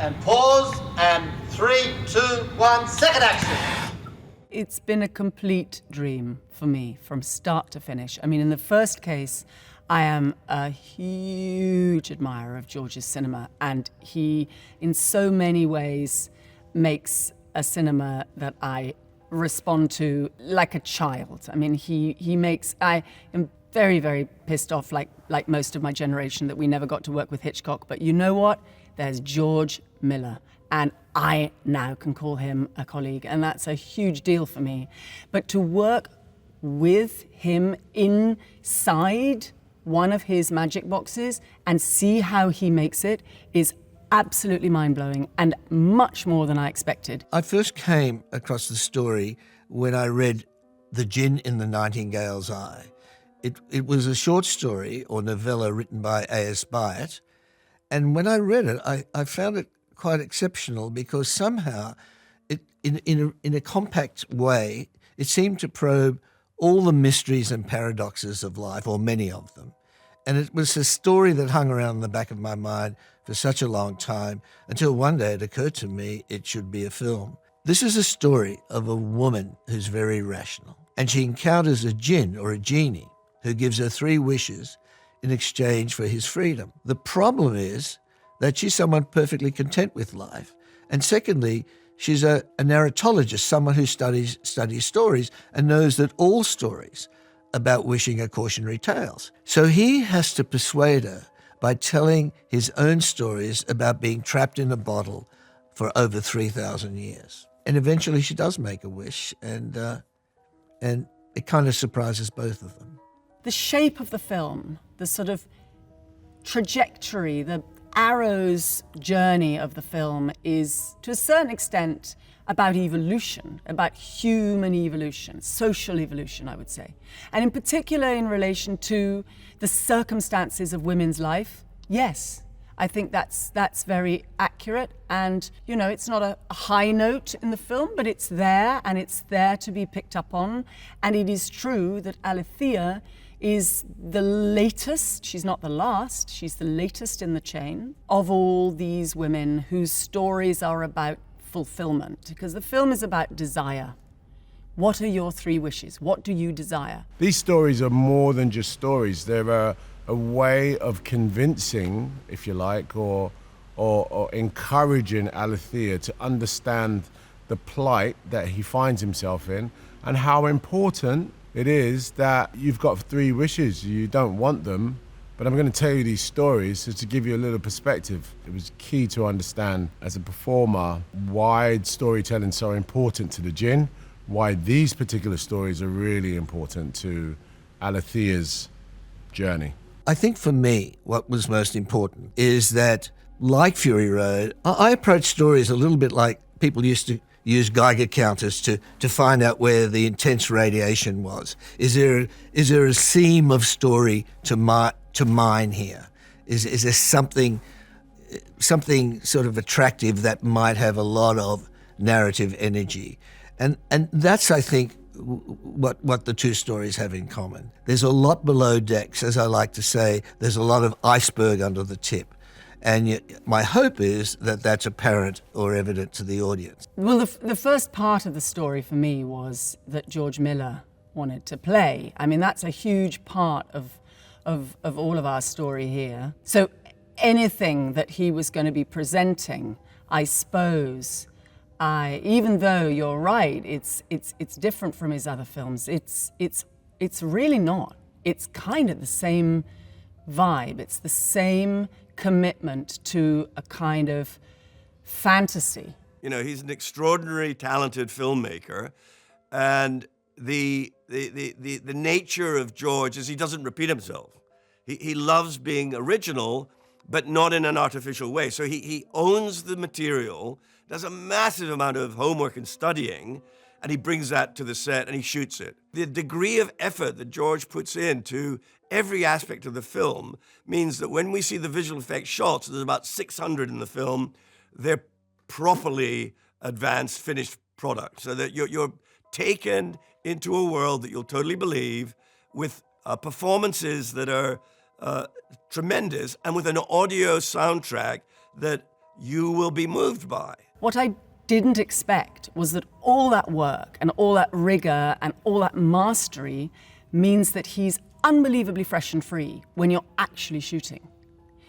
and pause, and 3, 2, 1, second action. It's been a complete dream for me from start to finish. I mean, in the first case, I am a huge admirer of George's cinema, and he, in so many ways, makes a cinema that I respond to like a child. I mean, I am very, very pissed off, like most of my generation, that we never got to work with Hitchcock. But you know what? There's George Miller, and I now can call him a colleague, and that's a huge deal for me. But to work with him inside one of his magic boxes and see how he makes it is absolutely mind-blowing and much more than I expected. I first came across the story when I read The Djinn in the Nightingale's Eye. It was a short story or novella written by A.S. Byatt, and when I read it, I found it quite exceptional because somehow, in a compact way, it seemed to probe all the mysteries and paradoxes of life, or many of them. And it was a story that hung around in the back of my mind for such a long time until one day it occurred to me it should be a film. This is a story of a woman who's very rational, and she encounters a djinn or a genie who gives her 3 wishes in exchange for his freedom. The problem is that she's someone perfectly content with life. And secondly, she's a narratologist, someone who studies stories and knows that all stories about wishing are cautionary tales. So he has to persuade her by telling his own stories about being trapped in a bottle for over 3,000 years. And eventually she does make a wish, and it kind of surprises both of them. The shape of the film, the sort of trajectory, the arrow's journey of the film is, to a certain extent, about evolution, about human evolution, social evolution, I would say. And in particular, in relation to the circumstances of women's life, yes, I think that's very accurate. And, you know, it's not a high note in the film, but it's there, and it's there to be picked up on. And it is true that Alithea is the latest, she's not the last, she's the latest in the chain of all these women whose stories are about fulfillment, because the film is about desire. What are your 3 wishes? What do you desire? These stories are more than just stories. They're a way of convincing, if you like, or encouraging Alithea to understand the plight that he finds himself in and how important it is that you've got 3 wishes. You don't want them, but I'm going to tell you these stories so to give you a little perspective. It was key to understand as a performer why storytelling is so important to the Djinn, why these particular stories are really important to Alithea's journey. I think for me, what was most important is that, like Fury Road, I approach stories a little bit like people used to use Geiger counters to find out where the intense radiation was. Is there a seam of story to mine here? Is there something sort of attractive that might have a lot of narrative energy? And that's, I think, what the 2 stories have in common. There's a lot below decks, as I like to say. There's a lot of iceberg under the tip. And my hope is that that's apparent or evident to the audience. Well, the first part of the story for me was that George Miller wanted to play. I mean, that's a huge part of all of our story here. So anything that he was going to be presenting, I suppose, even though you're right, it's different from his other films. It's really not. It's kind of the same vibe. It's the same commitment to a kind of fantasy. You know, he's an extraordinary, talented filmmaker, and the nature of George is he doesn't repeat himself. He loves being original, but not in an artificial way. So he owns the material, does a massive amount of homework and studying, and he brings that to the set and he shoots it. The degree of effort that George puts into every aspect of the film means that when we see the visual effects shots, there's about 600 in the film, they're properly advanced, finished product. So that you're taken into a world that you'll totally believe with performances that are tremendous and with an audio soundtrack that you will be moved by. What I didn't expect was that all that work and all that rigor and all that mastery means that he's unbelievably fresh and free when you're actually shooting.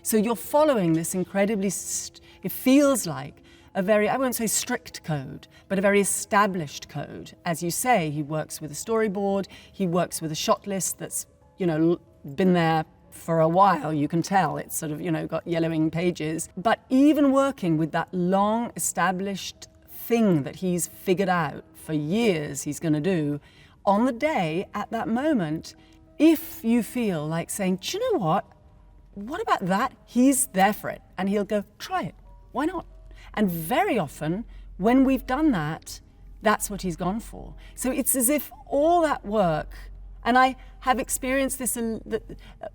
So you're following this incredibly, it feels like a very, I won't say strict code, but a very established code. As you say, he works with a storyboard, he works with a shot list that's, been there for a while, you can tell. It's sort of, got yellowing pages. But even working with that long established thing that he's figured out for years he's going to do, on the day, at that moment, if you feel like saying, do you know what about that? He's there for it. And he'll go, try it. Why not? And very often, when we've done that, that's what he's gone for. So it's as if all that work, and I have experienced this, a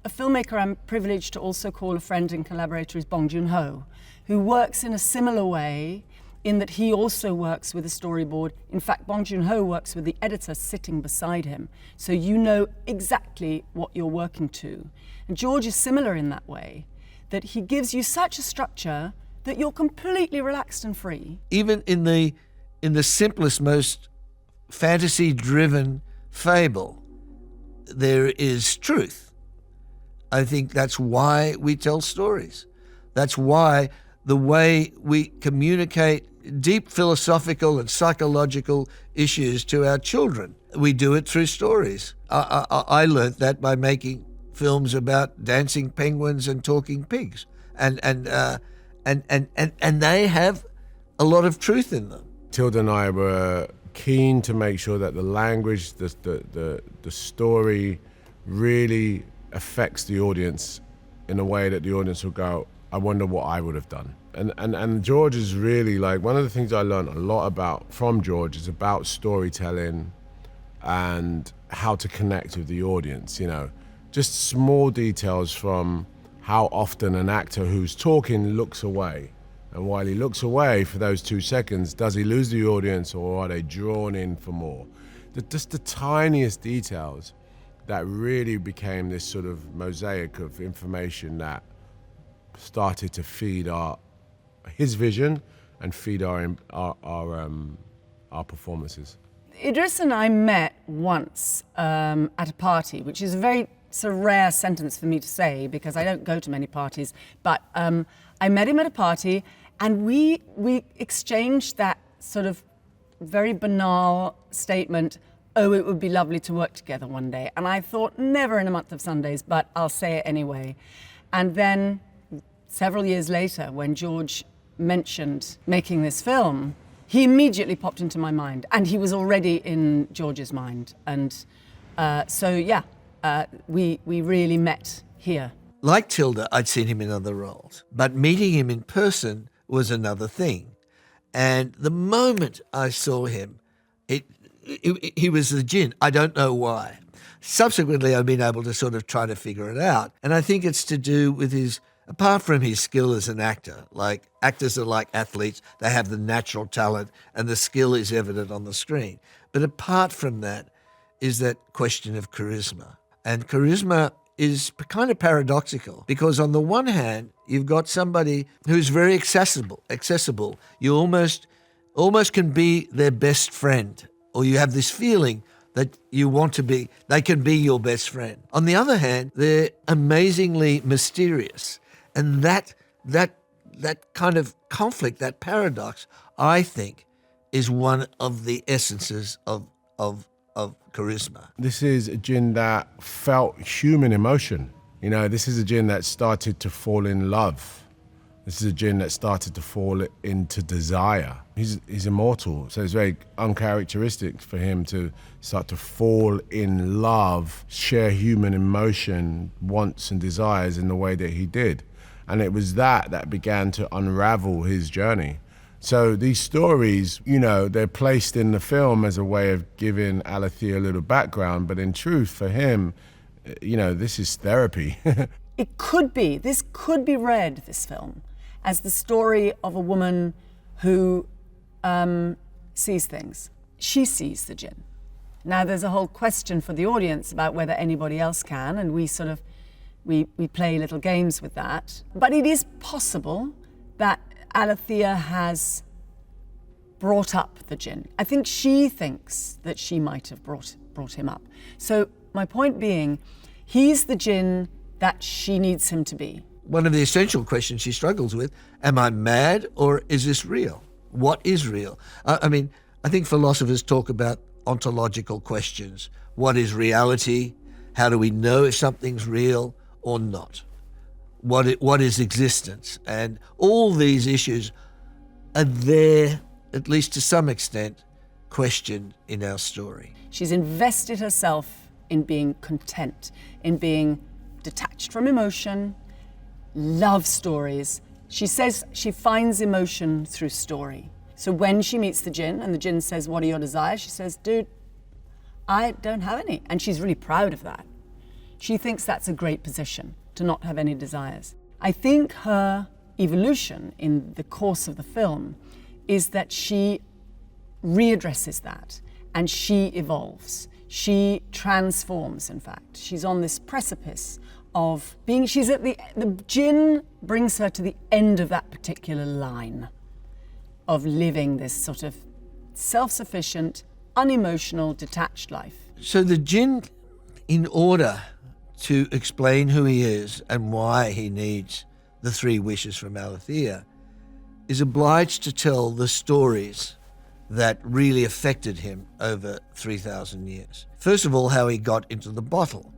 filmmaker I'm privileged to also call a friend and collaborator is Bong Joon-ho, who works in a similar way in that he also works with a storyboard. In fact, Bong Joon-ho works with the editor sitting beside him. So you know exactly what you're working to. And George is similar in that way, that he gives you such a structure that you're completely relaxed and free. Even in the simplest, most fantasy-driven fable, there is truth. I think that's why we tell stories. That's why the way we communicate deep philosophical and psychological issues to our children, we do it through stories. I learnt that by making films about dancing penguins and talking pigs, and they have a lot of truth in them. Tilda and I were keen to make sure that the language, the story really affects the audience in a way that the audience will go, I wonder what I would have done. And George is really like, one of the things I learned a lot about from George is about storytelling and how to connect with the audience, just small details from how often an actor who's talking looks away. And while he looks away for those 2 seconds, does he lose the audience or are they drawn in for more? Just the tiniest details that really became this sort of mosaic of information that started to feed his vision and feed our performances. Idris and I met once at a party, which is a very sort of rare sentence for me to say because I don't go to many parties, but I met him at a party and we exchanged that sort of very banal statement, oh, it would be lovely to work together one day. And I thought, never in a month of Sundays, but I'll say it anyway. And then several years later, when George mentioned making this film, he immediately popped into my mind, and he was already in George's mind. And we really met here. Like Tilda, I'd seen him in other roles, but meeting him in person was another thing. And the moment I saw him, he was the Djinn. I don't know why. Subsequently, I've been able to sort of try to figure it out. And I think it's to do with apart from his skill as an actor, like actors are like athletes, they have the natural talent and the skill is evident on the screen. But apart from that is that question of charisma. And charisma is kind of paradoxical because on the one hand, you've got somebody who's very accessible. You almost can be their best friend, or you have this feeling that they can be your best friend. On the other hand, they're amazingly mysterious. And that kind of conflict, that paradox, I think, is one of the essences of charisma. This is a Djinn that felt human emotion. This is a Djinn that started to fall in love. This is a Djinn that started to fall into desire. He's immortal, so it's very uncharacteristic for him to start to fall in love, share human emotion, wants and desires in the way that he did. And it was that began to unravel his journey. So these stories, they're placed in the film as a way of giving Alithea a little background, but in truth, for him, this is therapy. This could be read, this film, as the story of a woman who sees things. She sees the Djinn. Now, there's a whole question for the audience about whether anybody else can, and we play little games with that. But it is possible that Alithea has brought up the Djinn. I think she thinks that she might have brought him up. So my point being, he's the Djinn that she needs him to be. One of the essential questions she struggles with, am I mad or is this real? What is real? I mean, I think philosophers talk about ontological questions. What is reality? How do we know if something's real or not? What is existence? And all these issues are there, at least to some extent, questioned in our story. She's invested herself in being content, in being detached from emotion, love stories. She says she finds emotion through story. So when she meets the Djinn and the Djinn says, what are your desires? She says, dude, I don't have any. And she's really proud of that. She thinks that's a great position, to not have any desires. I think her evolution in the course of the film is that she readdresses that and she evolves. She transforms, in fact. She's on this precipice of being, the Djinn brings her to the end of that particular line of living this sort of self-sufficient, unemotional, detached life. So the Djinn, in order to explain who he is and why he needs the 3 wishes from Alithea, is obliged to tell the stories that really affected him over 3,000 years. First of all, how he got into the bottle.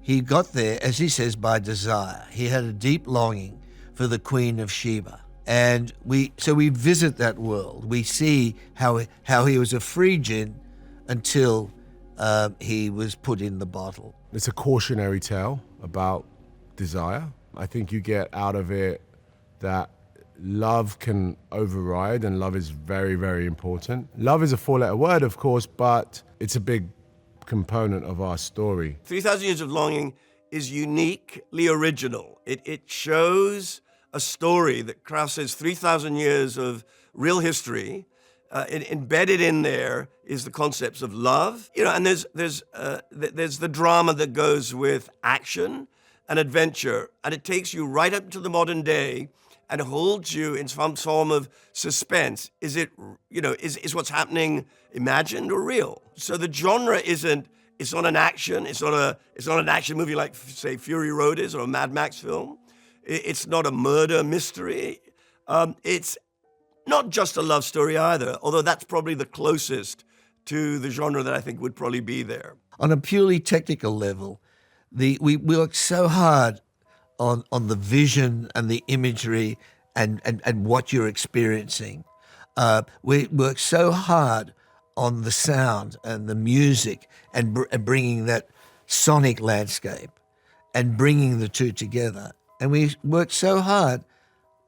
He got there, as he says, by desire. He had a deep longing for the Queen of Sheba. And we visit that world. We see how he was a free Djinn until he was put in the bottle. It's a cautionary tale about desire. I think you get out of it that love can override, and love is very, very important. Love is a 4-letter word, of course, but it's a big component of our story. 3,000 Years of Longing is uniquely original. It shows a story that Krauss says 3,000 years of real history. Embedded in there is the concepts of love, and there's the drama that goes with action and adventure, and it takes you right up to the modern day and holds you in some form of suspense. Is it, is what's happening imagined or real? So the genre it's not an action. It's not an action movie like, say, Fury Road is, or a Mad Max film. It's not a murder mystery. It's not just a love story either, although that's probably the closest to the genre that I think would probably be there. On a purely technical level, we work so hard on the vision and the imagery and what you're experiencing. We work so hard on the sound and the music and bringing that sonic landscape and bringing the two together. And we work so hard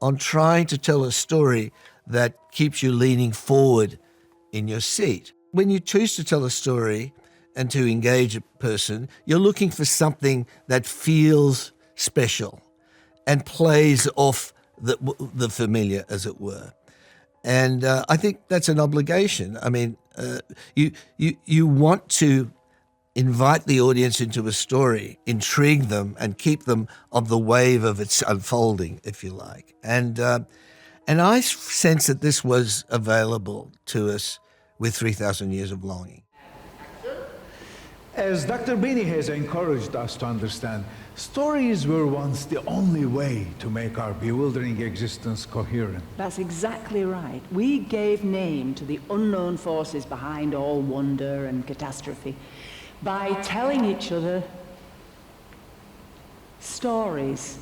on trying to tell a story that keeps you leaning forward in your seat. When you choose to tell a story and to engage a person, you're looking for something that feels special and plays off the familiar, as it were. And I think that's an obligation. I mean, you want to invite the audience into a story, intrigue them, and keep them on the wave of its unfolding, if you like. And I sense that this was available to us with 3,000 Years of Longing. As Dr. Binnie has encouraged us to understand, stories were once the only way to make our bewildering existence coherent. That's exactly right. We gave name to the unknown forces behind all wonder and catastrophe by telling each other stories.